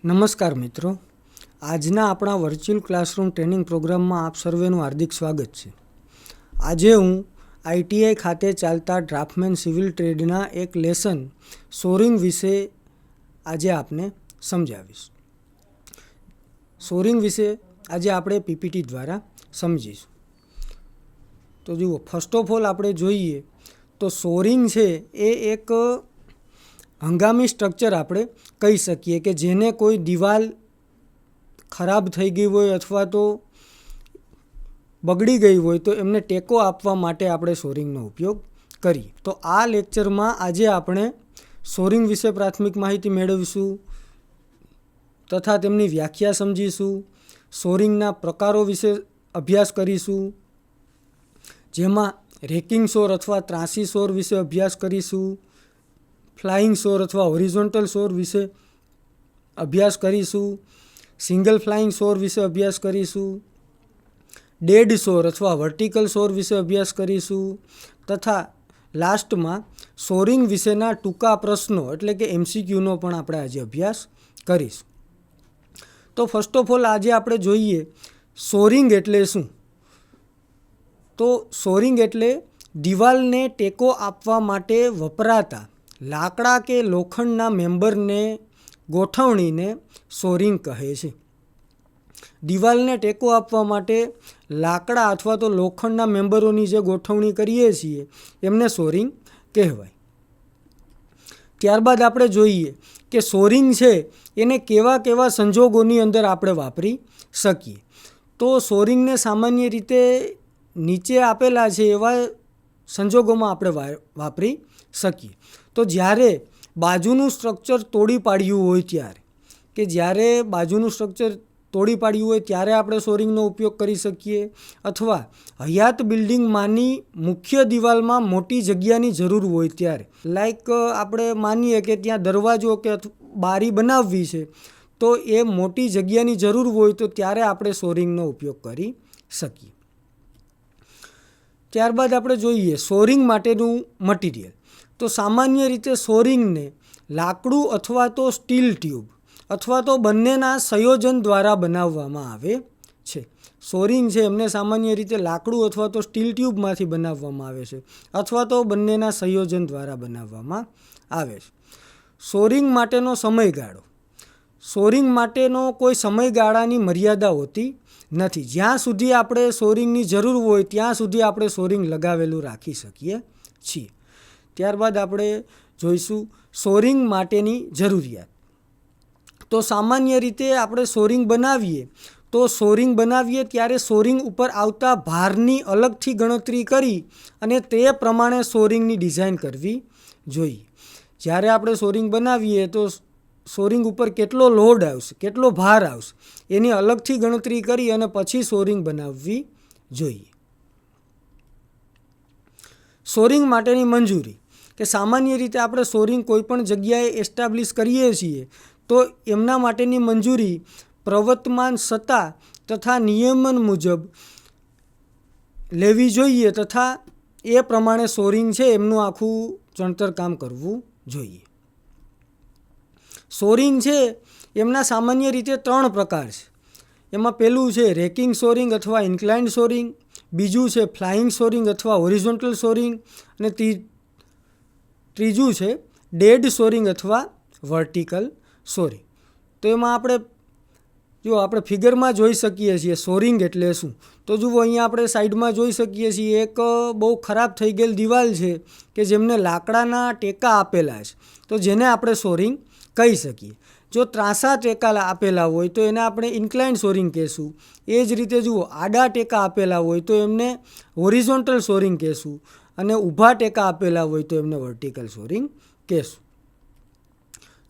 નમસ્કાર મિત્રો, આજના આપણા વર્ચ્યુઅલ ક્લાસરૂમ ટ્રેનિંગ પ્રોગ્રામમાં આપ સર્વેનું હાર્દિક સ્વાગત છે. આજે હું આઈટીઆઈ ખાતે ચાલતા ડ્રાફ્ટમેન સિવિલ ટ્રેડના એક લેસન સોરિંગ વિશે આજે આપને સમજાવીશ. સોરિંગ વિશે આજે આપણે પીપીટી દ્વારા સમજીશું. તો જુઓ, ફર્સ્ટ ઓફ ઓલ આપણે જોઈએ તો સોરિંગ છે એ એક હંગામી સ્ટ્રક્ચર આપણે કહી શકીએ કે જેને કોઈ દિવાલ ખરાબ થઈ ગઈ હોય અથવા તો બગડી ગઈ હોય તો એમને ટેકો આપવા માટે આપણે સોરિંગનો ઉપયોગ કરીએ. તો આ લેક્ચરમાં આજે આપણે સોરિંગ વિશે પ્રાથમિક માહિતી મેળવીશું તથા તેમની વ્યાખ્યા સમજીશું. સોરિંગના પ્રકારો વિશે અભ્યાસ કરીશું, જેમાં રેકિંગ સોર અથવા ત્રાંસી સોર વિશે અભ્યાસ કરીશું. ફ્લાઇંગ સોર અથવા હોરિઝોન્ટલ સોર વિશે અભ્યાસ કરીશું. સિંગલ ફ્લાઇંગ સોર વિશે અભ્યાસ કરીશું. ડેડ સોર અથવા વર્ટિકલ સોર વિશે અભ્યાસ કરીશું. તથા લાસ્ટમાં સોરિંગ વિશેના ટૂંકા પ્રશ્નો એટલે કે એમસીક્યુનો પણ આપણે આજે અભ્યાસ કરીશું. તો ફર્સ્ટ ઓફ ઓલ આજે આપણે જોઈએ સોરિંગ એટલે શું. તો સોરિંગ એટલે દિવાલને ટેકો આપવા માટે વપરાતા લાકડા કે લોખંડના મેમ્બરને ગોઠવણીને સોરિંગ કહે છે. દિવાલને ટેકો આપવા માટે લાકડા અથવા તો લોખંડના મેમ્બરોની જે ગોઠવણી કરીએ છીએ એમને સોરિંગ કહેવાય. ત્યારબાદ આપણે જોઈએ કે સોરિંગ છે એને કેવા કેવા સંજોગોની અંદર આપણે વાપરી શકીએ. તો સોરિંગને સામાન્ય રીતે નીચે આપેલા છે એવા સંજોગોમાં આપણે વાપરી શકીએ. તો જ્યારે બાજુનું સ્ટ્રક્ચર તોડી પાડ્યું હોય ત્યારે કે જ્યારે બાજુનું સ્ટ્રક્ચર તોડી પાડ્યું હોય ત્યારે આપણે સોરિંગનો ઉપયોગ કરી શકીએ. અથવા હયાત બિલ્ડિંગમાંની મુખ્ય દિવાલમાં મોટી જગ્યાની જરૂર હોય ત્યારે, લાઈક આપણે માનીએ કે ત્યાં દરવાજો કે બારી બનાવવી છે તો એ મોટી જગ્યાની જરૂર હોય તો ત્યારે આપણે સોરિંગનો ઉપયોગ કરી શકીએ. ત્યારબાદ આપણે જોઈએ સોરિંગ માટેનું મટીરિયલ. તો સામાન્ય રીતે સોરિંગને લાકડું અથવા તો સ્ટીલ ટ્યુબ અથવા તો બંનેના સંયોજન દ્વારા બનાવવામાં આવે છે. સોરિંગ છે એમને સામાન્ય રીતે લાકડું અથવા તો સ્ટીલ ટ્યુબમાંથી બનાવવામાં આવે છે અથવા તો બંનેના સંયોજન દ્વારા બનાવવામાં આવે છે. સોરિંગ માટેનો સમયગાળો. સોરિંગ માટેનો કોઈ સમયગાળાની મર્યાદા હોતી નથી. જ્યાં સુધી આપણે સોરિંગની જરૂર હોય ત્યાં સુધી આપણે સોરિંગ લગાવેલું રાખી શકીએ છીએ. ત્યારબાદ આપણે જોઈશું સોરિંગ માટેની જરૂરિયાત. તો સામાન્ય રીતે આપણે સોરિંગ બનાવીએ ત્યારે સોરિંગ ઉપર આવતા ભારની અલગથી ગણતરી કરી અને તે પ્રમાણે સોરિંગની ડિઝાઇન કરવી જોઈએ. જ્યારે આપણે સોરિંગ બનાવીએ તો સોરિંગ ઉપર કેટલો લોડ આવશે, કેટલો ભાર આવશે એની અલગથી ગણતરી કરી અને પછી સોરિંગ બનાવવી જોઈએ. સોરિંગ માટેની મંજૂરી. કે સામાન્ય રીતે આપણે સોરિંગ કોઈપણ જગ્યાએ એસ્ટાબ્લિશ કરીએ છીએ તો એમના માટેની મંજૂરી પ્રવર્તમાન સત્તા તથા નિયમન મુજબ લેવી જોઈએ તથા એ પ્રમાણે સોરિંગ છે એમનું આખું ચણતર કામ કરવું જોઈએ. સોરિંગ છે એમના સામાન્ય રીતે 3 પ્રકાર છે. એમાં પહેલું છે રેકિંગ સોરિંગ અથવા ઇન્ક્લાઇન્ડ સોરિંગ, બીજું છે ફ્લાઇંગ સોરિંગ અથવા હોરિઝોન્ટલ સોરિંગ અને ત્રીજું છે ડેડ સોરિંગ અથવા વર્ટિકલ સોરિંગ. તો એમાં આપણે ફિગરમાં જોઈ શકીએ છીએ સોરિંગ એટલે શું. તો જુઓ, અહીંયા આપણે સાઈડમાં જોઈ શકીએ છીએ એક બહુ ખરાબ થઈ ગયેલ દિવાલ છે કે જેમને લાકડાના ટેકા આપેલા છે તો જેને આપણે સોરિંગ કહી શકીએ. જો ત્રાંસા ટેકા આપેલા હોય તો એને આપણે ઇન્ક્લાઇન્ડ સોરિંગ કહેશું. એ જ રીતે જુઓ, આડા ટેકા આપેલા હોય તો એમને હોરિઝોન્ટલ સોરિંગ કહેશું અને ઊભા ટેકા આપેલા હોય તો એમને વર્ટિકલ સોરિંગ કહેશું.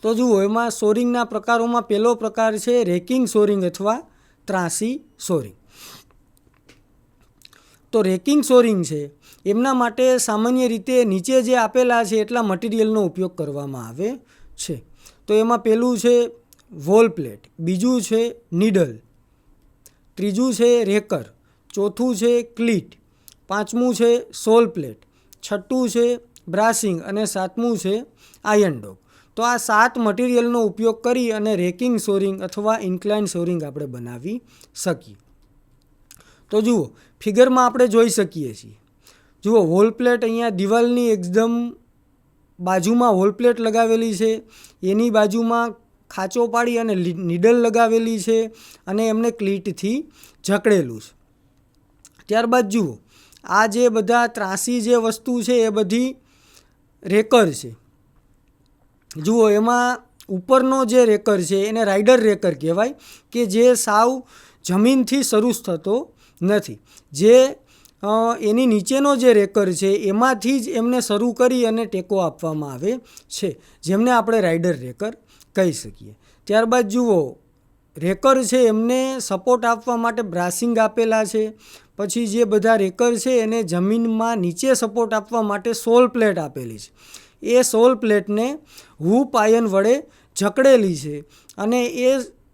તો જુઓ, એમાં સોરિંગના પ્રકારોમાં પહેલો પ્રકાર છે રેકિંગ સોરિંગ અથવા ત્રાંસી સોરિંગ. તો રેકિંગ સોરિંગ છે એમના માટે સામાન્ય રીતે નીચે જે આપેલા છે એટલા મટીરિયલનો ઉપયોગ કરવામાં આવે છે. તો એમાં પહેલું છે વોલ પ્લેટ, બીજું છે નીડલ, ત્રીજું છે રેકર, ચોથું છે ક્લીટ, પાંચમું છે સોલ પ્લેટ, છઠ્ઠું છે બ્રાસિંગ અને સાતમું છે આયર્ન ડોગ. તો આ 7 મટીરિયલનો ઉપયોગ કરી અને રેકિંગ સોરિંગ અથવા ઇન્ક્લાઇન સોરિંગ આપણે બનાવી શકીએ. તો જુઓ, ફિગરમાં આપણે જોઈ શકીએ છીએ. જુઓ, વોલ પ્લેટ અહીંયા દિવાલની એકદમ બાજુમાં વોલ પ્લેટ લગાવેલી છે, એની બાજુમાં ખાંચો પાડી અને નીડલ લગાવેલી છે અને એમને ક્લીટથી જકડેલું છે. ત્યારબાદ જુઓ, આ જે બધા ત્રાસી જે વસ્તુ છે એ બધી રેકર છે. જુઓ, એમાં ઉપરનો જે રેકર છે એને રાઇડર રેકર કહેવાય, કે જે સાવ જમીનથી શરૂ થતો નથી. જે એની નીચેનો જે રેકર છે એમાંથી જ એમને શરૂ કરી અને ટેકો આપવામાં આવે છે, જેમને આપણે રાઇડર રેકર કહી શકીએ. ત્યારબાદ જુઓ, રેકર છે એમને સપોર્ટ આપવા માટે બ્રાસિંગ આપેલા છે. પછી જે બધા રેકર છે એને જમીનમાં નીચે સપોર્ટ આપવા માટે સોલ પ્લેટ આપેલી છે. એ સોલ પ્લેટને હૂપ આયન વડે જકડેલી છે અને એ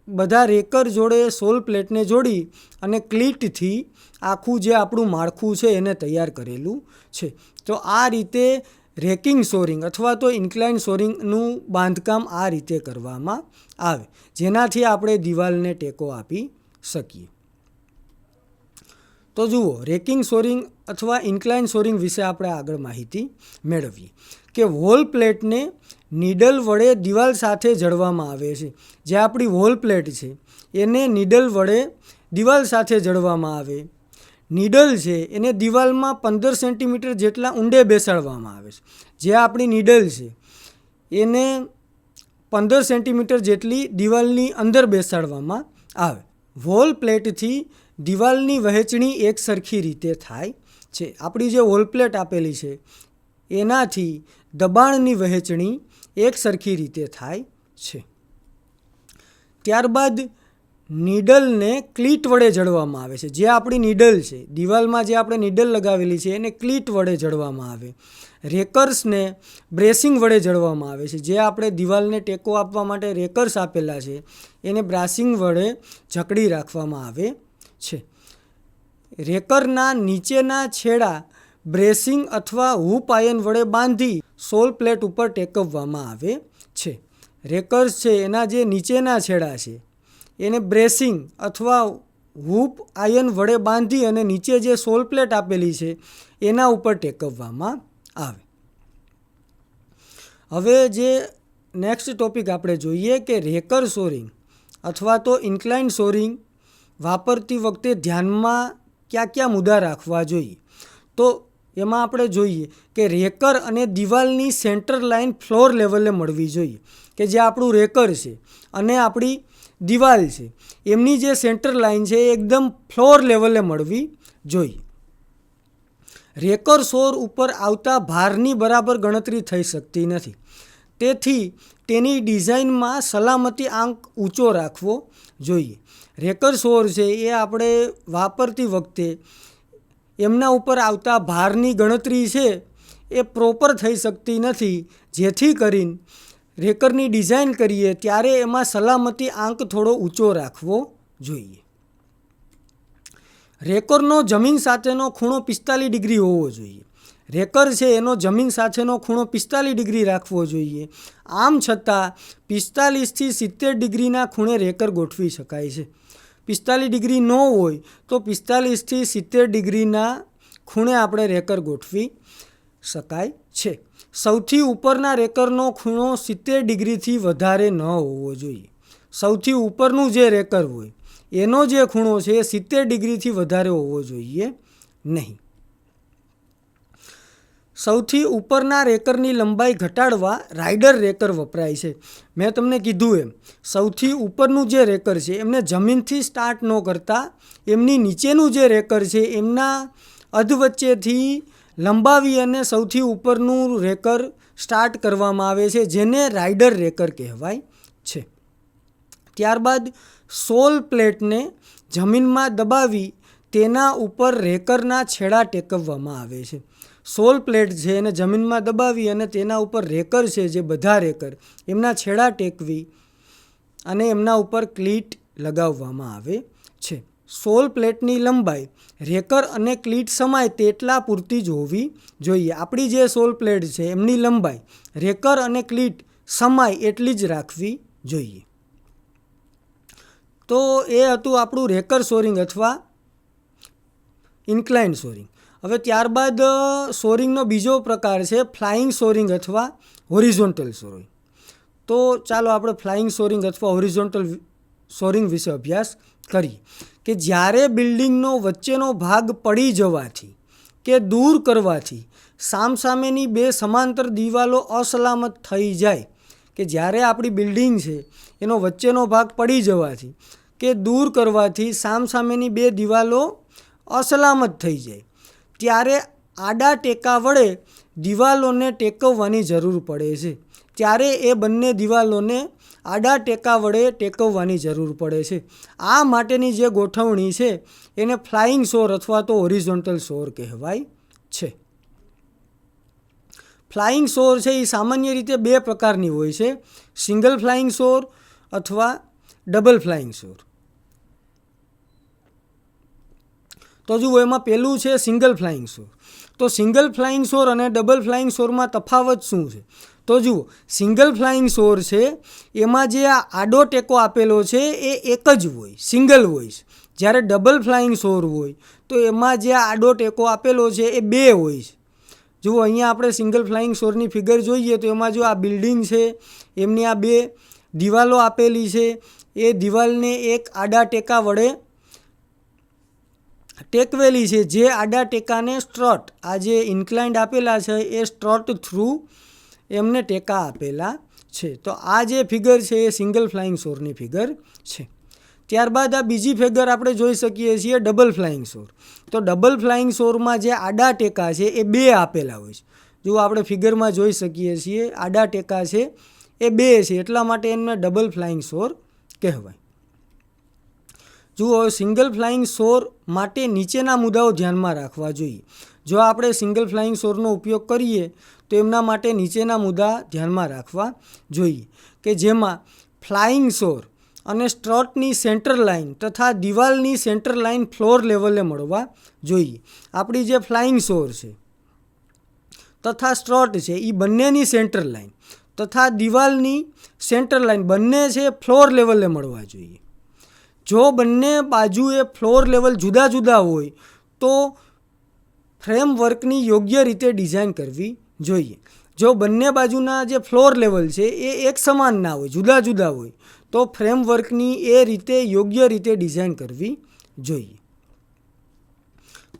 બધા રેકર જોડે સોલ પ્લેટને જોડી અને ક્લીટથી આખું જે આપણું માળખું છે એને તૈયાર કરેલું છે. તો આ રીતે રેકિંગ સોરિંગ અથવા તો ઇન્ક્લાઇન સોરિંગનું બાંધકામ આ રીતે કરવામાં આવે, જેનાથી આપણે દિવાલને ટેકો આપી શકીએ. તો જુઓ, રેકિંગ સોરિંગ અથવા ઇન્ક્લાઇન સોરિંગ વિશે આપણે આગળ માહિતી મેળવીએ કે વોલ પ્લેટને નીડલ વડે દિવાલ સાથે જડવામાં આવે છે. જે આપણી વોલ પ્લેટ છે એને નીડલ વડે દિવાલ સાથે જડવામાં આવે. નીડલ છે એને દિવાલમાં 15 સેન્ટીમીટર જેટલા ઊંડે બેસાડવામાં આવે છે. જે આપણી નીડલ છે એને 15 સેન્ટીમીટર જેટલી દિવાલની અંદર બેસાડવામાં આવે. વોલ પ્લેટથી દિવાલની વહેંચણી એક સરખી રીતે થાય છે. આપણી જે વોલ પ્લેટ આપેલી છે એનાથી દબાણની વહેંચણી એક સરખી રીતે થાય છે. ત્યારબાદ નીડલને ક્લીટ વડે જડવામાં આવે છે. જે આપણી નીડલ છે, દિવાલમાં જે આપણે નીડલ લગાવેલી છે એને ક્લીટ વડે જડવામાં આવે. રેકર્સને બ્રેસિંગ વડે જડવામાં આવે છે. જે આપણે દિવાલને ટેકો આપવા માટે રેકર્સ આપેલા છે એને બ્રાસિંગ વડે જકડી રાખવામાં આવે છે. રેકરના નીચેના છેડા બ્રેસિંગ અથવા હૂપ આયન વડે બાંધી સોલ પ્લેટ ઉપર ટેકવવામાં આવે છે. રેકર્સ છે એના જે નીચેના છેડા છે એને બ્રેસિંગ અથવા હૂપ આયન વડે બાંધી અને નીચે જે સોલ પ્લેટ આપેલી છે એના ઉપર ટેકવવામાં આવે. હવે જે નેક્સ્ટ ટોપિક આપણે જોઈએ કે રેકર સોરિંગ અથવા તો ઇન્ક્લાઇન સોરિંગ વાપરતી વખતે ધ્યાનમાં કયા મુદ્દા રાખવા જોઈએ. તો એમાં આપણે જોઈએ કે રેકર અને દિવાલની સેન્ટર લાઇન ફ્લોર લેવલે મળવી જોઈએ. કે જે આપણું રેકર છે અને આપણી દિવાલ છે એમની જે સેન્ટર લાઇન છે એ એકદમ ફ્લોર લેવલે મળવી જોઈએ. રેકર સોર ઉપર આવતા ભારની બરાબર ગણતરી થઈ શકતી નથી. તેથી તેની ડિઝાઇનમાં સલામતી આંક ઊંચો રાખવો જોઈએ. રેકર સોર છે એ આપણે વાપરતી વખતે એમના ઉપર આવતા ભારની ગણતરી છે એ પ્રોપર થઈ શકતી નથી. જેથી કરીને રેકરની ડિઝાઇન કરીએ ત્યારે એમાં સલામતી આંક થોડો ઊંચો રાખવો જોઈએ. રેકરનો જમીન સાથેનો ખૂણો 45 ડિગ્રી હોવો જોઈએ. રેકર છે એનો જમીન સાથેનો ખૂણો 45 ડિગ્રી રાખવો જોઈએ. આમ છતાં 45થી 70 ડિગ્રીના ખૂણે રેકર ગોઠવી શકાય છે. 45 ડિગ્રી ન હોય તો 45થી 70 ડિગ્રીના ખૂણે આપણે રેકર ગોઠવી શકાય છે. સૌથી ઉપરના રેકરનો ખૂણો 70 ડિગ્રીથી વધારે ન હોવો જોઈએ. સૌથી ઉપરનું જે રેકર હોય એનો જે ખૂણો છે એ 70 ડિગ્રીથી વધારે હોવો જોઈએ નહીં. સૌથી ઉપરના રેકરની લંબાઈ ઘટાડવા રાઇડર રેકર વપરાય છે. મેં તમને કીધું એમ સૌથી ઉપરનું જે રેકર છે એમને જમીનથી સ્ટાર્ટ ન કરતા એમની નીચેનું જે રેકર છે એમના અધવચ્ચેથી લંબાવી અને સૌથી ઉપરનું રેકર સ્ટાર્ટ કરવામાં આવે છે, જેને રાઇડર રેકર કહેવાય છે. ત્યારબાદ સોલ પ્લેટને જમીનમાં દબાવી તેના ઉપર રેકરના છેડા ટેકવવામાં આવે છે. સોલ પ્લેટ છે એને જમીનમાં દબાવી અને તેના ઉપર રેકર છે જે બધા રેકર એમના છેડા ટેકવી અને એમના ઉપર ક્લીટ લગાવવામાં આવે છે. સોલ પ્લેટની લંબાઈ રેકર અને ક્લીટ સમાય તેટલા પૂરતી જ હોવી જોઈએ. આપણી જે સોલ પ્લેટ છે એમની લંબાઈ રેકર અને ક્લીટ સમાય એટલી જ રાખવી જોઈએ. તો એ હતું આપણું રેકર સોરિંગ અથવા ઇન્ક્લાઇન્ડ સોરિંગ. હવે ત્યારબાદ સોરિંગનો બીજો પ્રકાર છે ફ્લાઇંગ સોરિંગ અથવા હોરિઝોન્ટલ સોરિંગ. તો ચાલો આપણે ફ્લાઇંગ સોરિંગ અથવા હોરિઝોન્ટલ સોરિંગ વિશે અભ્યાસ કરીએ કે જ્યારે બિલ્ડિંગનો વચ્ચેનો ભાગ પડી જવાથી કે દૂર કરવાથી સામસામેની બે સમાંતર દિવાલો અસલામત થઈ જાય, કે જ્યારે આપણી બિલ્ડિંગ છે એનો વચ્ચેનો ભાગ પડી જવાથી કે દૂર કરવાથી સામસામેની બે દિવાલો અસલામત થઈ જાય, ત્યારે આડા ટેકા વડે દિવાલોને ટેકવવાની જરૂર પડે છે. ત્યારે એ બંને દિવાલોને આડા ટેકા વડે ટેકવવાની જરૂર પડે છે. આ માટેની જે ગોઠવણી છે એને ફ્લાઇંગ સોર અથવા તો હોરિઝોન્ટલ સોર કહેવાય છે. ફ્લાઇંગ સોર છે એ સામાન્ય રીતે બે પ્રકારની હોય છે, સિંગલ ફ્લાઇંગ સોર અથવા ડબલ ફ્લાઇંગ સોર. તો જુઓ, એમાં પહેલું છે સિંગલ ફ્લાઇંગ સોર. તો સિંગલ ફ્લાઇંગ સોર અને ડબલ ફ્લાઇંગ સોરમાં તફાવત શું છે? તો જુઓ, સિંગલ ફ્લાઇંગ સોર છે એમાં જે આ આડો ટેકો આપેલો છે એ એક જ હોય, સિંગલ હોય છે. જ્યારે ડબલ ફ્લાઇંગ સોર હોય તો એમાં જે આડો ટેકો આપેલો છે એ બે હોય છે. જુઓ, અહીંયા આપણે સિંગલ ફ્લાઇંગ સોરની ફિગર જોઈએ તો એમાં જો આ બિલ્ડિંગ છે એમની આ બે દિવાલો આપેલી છે, એ દિવાલને એક આડા ટેકા વડે ટેકવેલી છે. જે આડા ટેકાને સ્ટ્રટ, આ જે ઇન્ક્લાઇન્ડ આપેલા છે એ સ્ટ્રટ થ્રુ એમને ટેકા આપેલા છે. તો આ જે ફિગર છે એ સિંગલ ફ્લાઇંગ સોરની ફિગર છે. ત્યારબાદ આ બીજી ફિગર આપણે જોઈ શકીએ છીએ ડબલ ફ્લાઇંગ સોર. તો ડબલ ફ્લાઇંગ સોરમાં જે આડા ટેકા છે એ બે આપેલા હોય છે. જો આપણે ફિગરમાં જોઈ શકીએ છીએ આડા ટેકા છે એ બે છે, એટલા માટે એમને ડબલ ફ્લાઇંગ સોર કહેવાય. જુઓ, સિંગલ ફ્લાઇંગ સોર માટે નીચેના મુદ્દાઓ ધ્યાનમાં રાખવા જોઈએ. જો આપણે સિંગલ ફ્લાઇંગ સોરનો ઉપયોગ કરીએ તો એમના માટે નીચેના મુદ્દા ધ્યાનમાં રાખવા જોઈએ, કે જેમાં ફ્લાઇંગ સોર અને સ્ટ્રટની સેન્ટર લાઇન તથા દિવાલની સેન્ટર લાઇન ફ્લોર લેવલે મળવા જોઈએ. આપણી જે ફ્લાઇંગ સોર છે તથા સ્ટ્રટ છે એ બંનેની સેન્ટર લાઇન તથા દિવાલની સેન્ટર લાઇન બંને છે ફ્લોર લેવલે મળવા જોઈએ. જો બંને બાજુએ ફ્લોર લેવલ જુદા જુદા હોય તો ફ્રેમવર્કની યોગ્ય રીતે ડિઝાઇન કરવી જોઈએ. જો બંને બાજુના જે ફ્લોર લેવલ છે એ એક સમાન ના હોય, જુદા જુદા હોય, તો ફ્રેમવર્કની એ રીતે યોગ્ય રીતે ડિઝાઇન કરવી જોઈએ.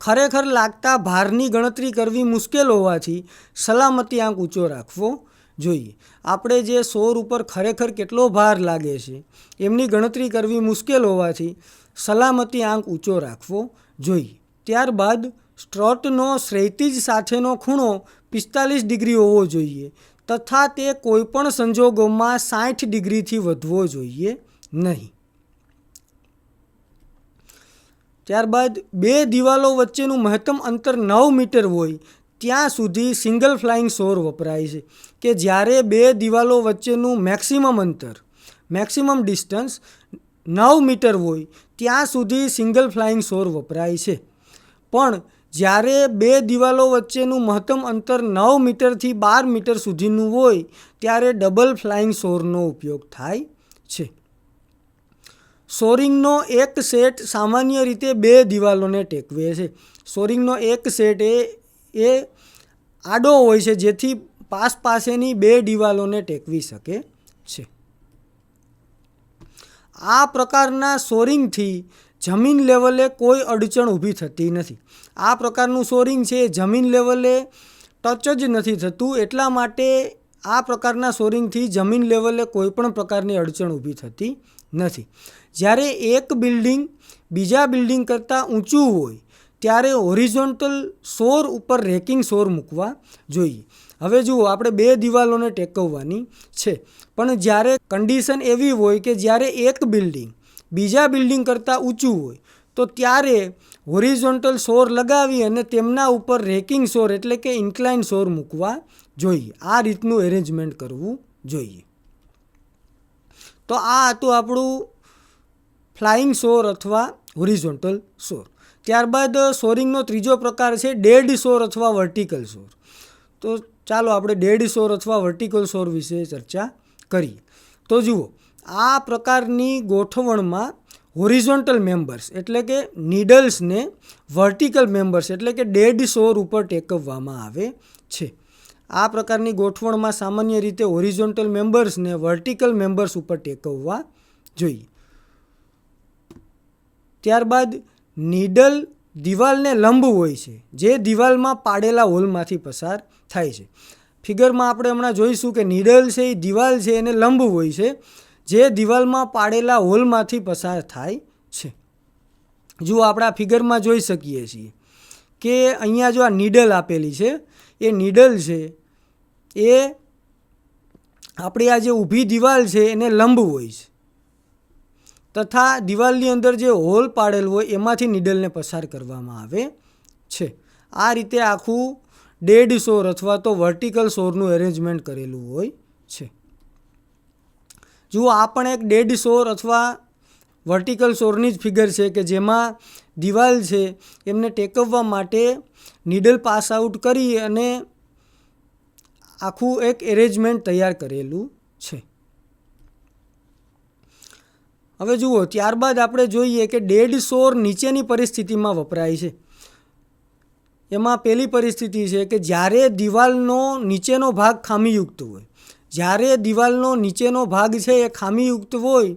ખરેખર લાગતા ભારની ગણતરી કરવી મુશ્કેલ હોવાથી સલામતી આંક ઊંચો રાખવો જોઈએ. આપણે જે સોર ઉપર ખરેખર કેટલો ભાર લાગે છે એમની ગણતરી કરવી મુશ્કેલ હોવાથી સલામતી આંક ઊંચો રાખવો જોઈએ. ત્યારબાદ સ્ટ્રટનો ક્ષૈતિજ સાથેનો ખૂણો 45 ડિગ્રી હોવો જોઈએ તથા તે કોઈપણ સંજોગોમાં 60 ડિગ્રીથી વધવો જોઈએ નહીં. ત્યારબાદ બે દિવાલો વચ્ચેનું મહત્તમ અંતર 9 મીટર હોય ત્યાં સુધી સિંગલ ફ્લાઇંગ સોર વપરાય છે, કે જ્યારે બે દિવાલો વચ્ચેનું મેક્સિમમ ડિસ્ટન્સ 9 મીટર હોય ત્યાં સુધી સિંગલ ફ્લાઇંગ સોર વપરાય છે. પણ જ્યારે બે દિવાલો વચ્ચેનું મહત્તમ અંતર 9 મીટરથી 12 મીટર સુધીનું હોય ત્યારે ડબલ ફ્લાઇંગ સોરનો ઉપયોગ થાય છે. સોરિંગનો એક સેટ સામાન્ય રીતે બે દિવાલોને ટેકવે છે. સોરિંગનો એક સેટ એ આડો હોય છે જેથી પાસેની બે દિવાલોને ટેકવી શકે છે. આ પ્રકારના સોરિંગથી જમીન લેવલે કોઈ અડચણ ઊભી થતી નથી. આ પ્રકારનું સોરિંગ છે જમીન લેવલે ટચ જ નથી થતું, એટલા માટે આ પ્રકારના સોરિંગથી જમીન લેવલે કોઈ પણ પ્રકારની અડચણ ઊભી થતી નથી. જ્યારે એક બિલ્ડિંગ બીજા બિલ્ડિંગ કરતાં ઊંચું હોય ત્યારે હોરિઝોન્ટલ સોર ઉપર રેકિંગ સોર મૂકવા જોઈએ. હવે જુઓ, આપણે બે દિવાલોને ટેકવવાની છે, પણ જ્યારે કન્ડિશન એવી હોય કે જ્યારે એક બિલ્ડિંગ બીજા બિલ્ડિંગ કરતાં ઊંચું હોય તો ત્યારે હોરિઝોન્ટલ સોર લગાવી અને તેમના ઉપર રેકિંગ સોર એટલે કે ઇન્ક્લાઇન સોર મૂકવા જોઈએ. આ રીતનું એરેન્જમેન્ટ કરવું જોઈએ. તો આ હતું આપણું ફ્લાઇંગ સોર અથવા હોરિઝોન્ટલ સોર. ત્યારબાદ સોરિંગનો ત્રીજો પ્રકાર છે ડેડ સોર અથવા વર્ટિકલ સોર. તો ચાલો આપણે ડેડ સોર અથવા વર્ટિકલ સોર વિશે ચર્ચા કરીએ. તો જુઓ, આ પ્રકારની ગોઠવણમાં હોરિઝોન્ટલ મેમ્બર્સ એટલે કે નીડલ્સને વર્ટિકલ મેમ્બર્સ એટલે કે ડેડ સોર ઉપર ટેકવવામાં આવે છે. આ પ્રકારની ગોઠવણમાં સામાન્ય રીતે હોરિઝોન્ટલ મેમ્બર્સને વર્ટિકલ મેમ્બર્સ ઉપર ટેકવવા જોઈએ. ત્યારબાદ નીડલ દિવાલને લંબ હોય છે, જે દિવાલમાં પાડેલા હોલમાંથી પસાર થાય છે. ફિગરમાં આપણે હમણાં જોઈશું કે નીડલ છે એ દિવાલ છે એને લંબ હોય છે, જે દિવાલમાં પાડેલા હોલમાંથી પસાર થાય છે. જો આપણે આ ફિગરમાં જોઈ શકીએ છીએ કે અહીંયા જો આ નીડલ આપેલી છે, એ નીડલ છે એ આપણી આ જે ઊભી દિવાલ છે એને લંબ હોય છે, તથા દિવાલની અંદર જે હોલ પાડેલ હોય એમાંથી નીડલને પસાર કરવામાં આવે છે. આ રીતે આખું ડેડ સોર અથવા તો વર્ટિકલ સોરનું એરેન્જમેન્ટ કરેલું હોય છે. જુઓ, આ પણ એક ડેડ સોર અથવા વર્ટિકલ સોરની જ ફિગર છે કે જેમાં દિવાલ છે એમને ટેકવવા માટે નીડલ પાસ આઉટ કરી અને આખું એક એરેન્જમેન્ટ તૈયાર કરેલું છે. હવે જુઓ, ત્યારબાદ આપણે જોઈએ કે ડેડ સોર નીચેની પરિસ્થિતિમાં વપરાય છે. એમાં પહેલી પરિસ્થિતિ છે કે જ્યારે દિવાલનો નીચેનો ભાગ ખામીયુક્ત હોય. જ્યારે દિવાલનો નીચેનો ભાગ છે એ ખામીયુક્ત હોય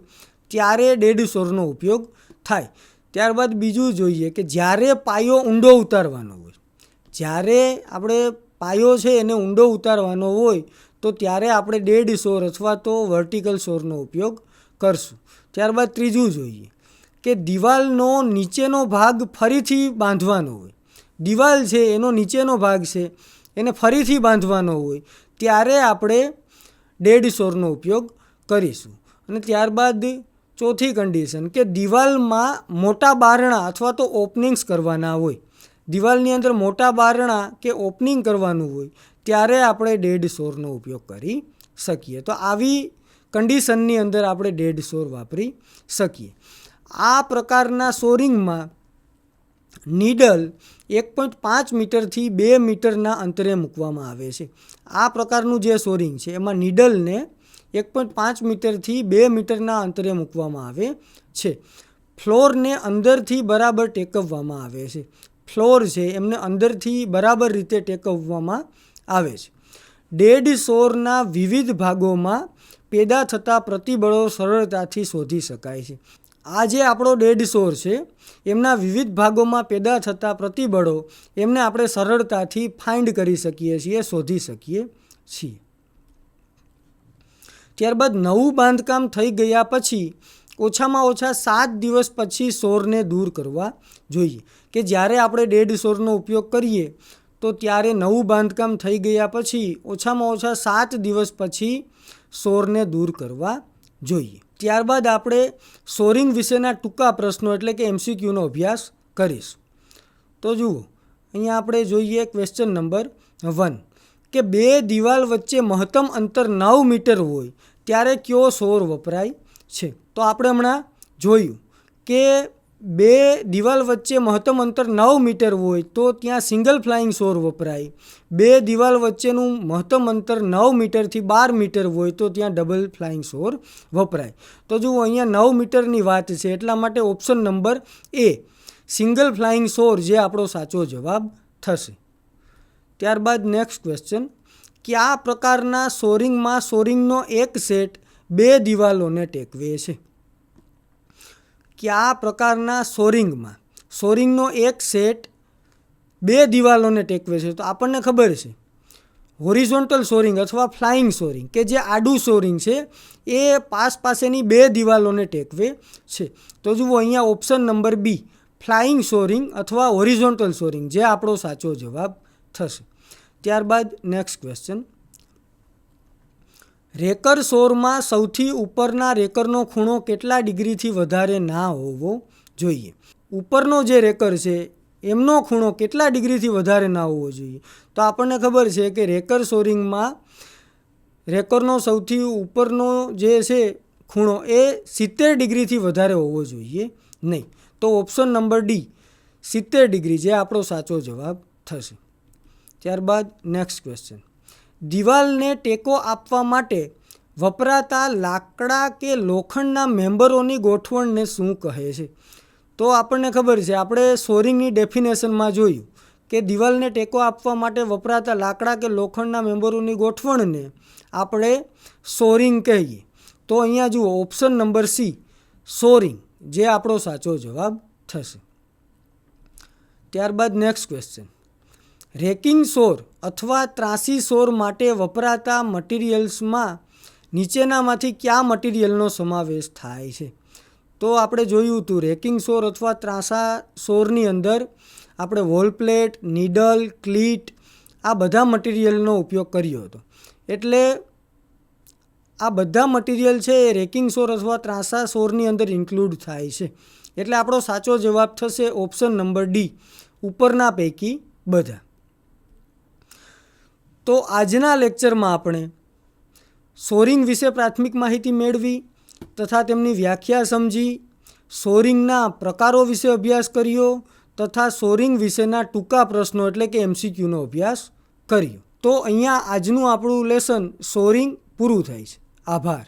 ત્યારે ડેડ સોરનો ઉપયોગ થાય. ત્યારબાદ બીજું જોઈએ કે જ્યારે પાયો ઊંડો ઉતારવાનો હોય. જ્યારે આપણે પાયો છે એને ઊંડો ઉતારવાનો હોય તો ત્યારે આપણે ડેડ સોર અથવા તો વર્ટિકલ સોરનો ઉપયોગ કરશું. ત્યારબાદ ત્રીજું જોઈએ કે દિવાલનો નીચેનો ભાગ ફરીથી બાંધવાનો હોય. દિવાલ છે એનો નીચેનો ભાગ છે એને ફરીથી બાંધવાનો હોય ત્યારે આપણે ડેડ સોરનો ઉપયોગ કરીશું. અને ત્યારબાદ ચોથી કન્ડિશન કે દિવાલમાં મોટા બારણા અથવા તો ઓપનિંગ્સ કરવાના હોય. દિવાલની અંદર મોટા બારણા કે ઓપનિંગ કરવાનું હોય ત્યારે આપણે ડેડ સોરનો ઉપયોગ કરી શકીએ. તો આવી કન્ડિશનની અંદર આપણે ડેડ સોર વાપરી શકીએ. આ પ્રકારના સોરિંગમાં નીડલ 1.5 મીટરથી 2 મીટરના અંતરે મૂકવામાં આવે છે. આ પ્રકારનું જે સોરિંગ છે એમાં નીડલને 1.5 મીટરથી 2 મીટરના અંતરે મૂકવામાં આવે છે. ફ્લોરને અંદરથી બરાબર ટેકવવામાં આવે છે. ફ્લોર છે એમને અંદરથી બરાબર રીતે ટેકવવામાં આવે છે. ડેડ સોરના વિવિધ ભાગોમાં પેદા થતા પ્રતિબળો સરળતાથી શોધી શકાય છે. આ જે આપણો ડેડ સોર છે એમના વિવિધ ભાગોમાં પેદા થતા પ્રતિબળો એમને આપણે સરળતાથી ફાઇન્ડ કરી શકીએ છીએ, શોધી શકીએ છીએ. ત્યારબાદ નવું બાંધકામ થઈ ગયા પછી ઓછામાં ઓછા 7 દિવસ પછી સોરને દૂર કરવા જોઈએ. કે જ્યારે આપણે ડેડ સોરનો ઉપયોગ કરીએ તો ત્યારે નવું બાંધકામ થઈ ગયા પછી ઓછામાં ઓછા 7 દિવસ પછી સોરને દૂર કરવા જોઈએ. ત્યારબાદ આપણે સોરિંગ વિશેના ટૂંકા પ્રશ્નો એટલે કે MCQનો અભ્યાસ કરીશું. તો જુઓ, અહીંયા આપણે જોઈએ ક્વેશ્ચન નંબર 1 કે બે દિવાલ વચ્ચે મહત્તમ અંતર 9 મીટર હોય ત્યારે કયો સોર વપરાય છે. તો આપણે હમણાં જોયું કે બે દિવાલ વચ્ચે મહત્તમ અંતર 9 મીટર હોય તો ત્યાં સિંગલ ફ્લાઇંગ સોર વપરાય. બે દિવાલ વચ્ચેનું મહત્તમ અંતર 9 મીટરથી 12 મીટર હોય તો ત્યાં ડબલ ફ્લાઇંગ સોર વપરાય. તો જુઓ, અહીંયા 9 મીટરની વાત છે એટલા માટે ઓપ્શન નંબર એ સિંગલ ફ્લાઇંગ સોર જે આપણો સાચો જવાબ થશે. ત્યારબાદ નેક્સ્ટ ક્વેશ્ચન કે આ પ્રકારના સોરિંગમાં સોરિંગનો એક સેટ બે દિવાલોને ટેકવે છે. કે આ પ્રકારના સોરિંગમાં સોરિંગનો એક સેટ બે દિવાલોને ટેકવે છે. તો આપણને ખબર છે હોરિઝોન્ટલ સોરિંગ અથવા ફ્લાઇંગ સોરિંગ કે જે આડું સોરિંગ છે એ પાસેની બે દિવાલોને ટેકવે છે. તો જુઓ, અહીંયા ઓપ્શન નંબર બી ફ્લાઇંગ સોરિંગ અથવા હોરિઝોન્ટલ સોરિંગ જે આપણો સાચો જવાબ થશે. ત્યારબાદ નેક્સ્ટ ક્વેશ્ચન રેકર સોરમાં સૌથી ઉપરના રેકરનો ખૂણો કેટલા ડિગ્રીથી વધારે ના હોવો જોઈએ. ઉપરનો જે રેકર છે એમનો ખૂણો કેટલા ડિગ્રીથી વધારે ના હોવો જોઈએ. તો આપણને ખબર છે કે રેકર સોરિંગમાં રેકરનો સૌથી ઉપરનો જે છે ખૂણો એ 70 ડિગ્રીથી વધારે હોવો જોઈએ નહીં. તો ઓપ્શન નંબર ડી 70 ડિગ્રી જે આપણો સાચો જવાબ થશે. ત્યારબાદ નેક્સ્ટ ક્વેશ્ચન દિવાલને ટેકો આપવા માટે વપરાતા લાકડા કે લોખંડના મેમ્બરોની ગોઠવણને શું કહે છે? તો આપણને ખબર છે, આપણે સોરિંગની ડેફિનેશનમાં જોયું કે દિવાલને ટેકો આપવા માટે વપરાતા લાકડા કે લોખંડના મેમ્બરોની ગોઠવણને આપણે સોરિંગ કહીએ. તો અહીંયા જુઓ ઓપ્શન નંબર સી સોરિંગ જે આપણો સાચો જવાબ થશે. ત્યારબાદ નેક્સ્ટ ક્વેશ્ચન, રેકિંગ સોર અથવા ત્રાસી સોર માટે વપરાતા મટીરિયલ્સમાં નીચેનામાંથી કયા મટીરિયલનો સમાવેશ થાય છે? તો આપણે જોયું હતું રેકિંગ સોર અથવા ત્રાસા સોરની અંદર આપણે વોલ પ્લેટ, નીડલ, ક્લીટ આ બધા મટીરિયલનો ઉપયોગ કર્યો હતો. એટલે આ બધા મટીરિયલ છે એ રેકિંગ સોર અથવા ત્રાસા સોરની અંદર ઇન્ક્લુડ થાય છે. એટલે આપણો સાચો જવાબ થશે ઓપ્શન નંબર ડી ઉપરના પૈકી બધા. તો આજના લેક્ચરમાં આપણે સોરિંગ વિશે પ્રાથમિક માહિતી મેળવી તથા તેમની વ્યાખ્યા સમજી, સોરિંગના પ્રકારો વિશે અભ્યાસ કર્યો તથા સોરિંગ વિશેના ટૂંકા પ્રશ્નો એટલે કે MCQનો અભ્યાસ કર્યો. તો અહીંયા આજનું આપણું લેસન સોરિંગ પૂરું થાય છે. આભાર.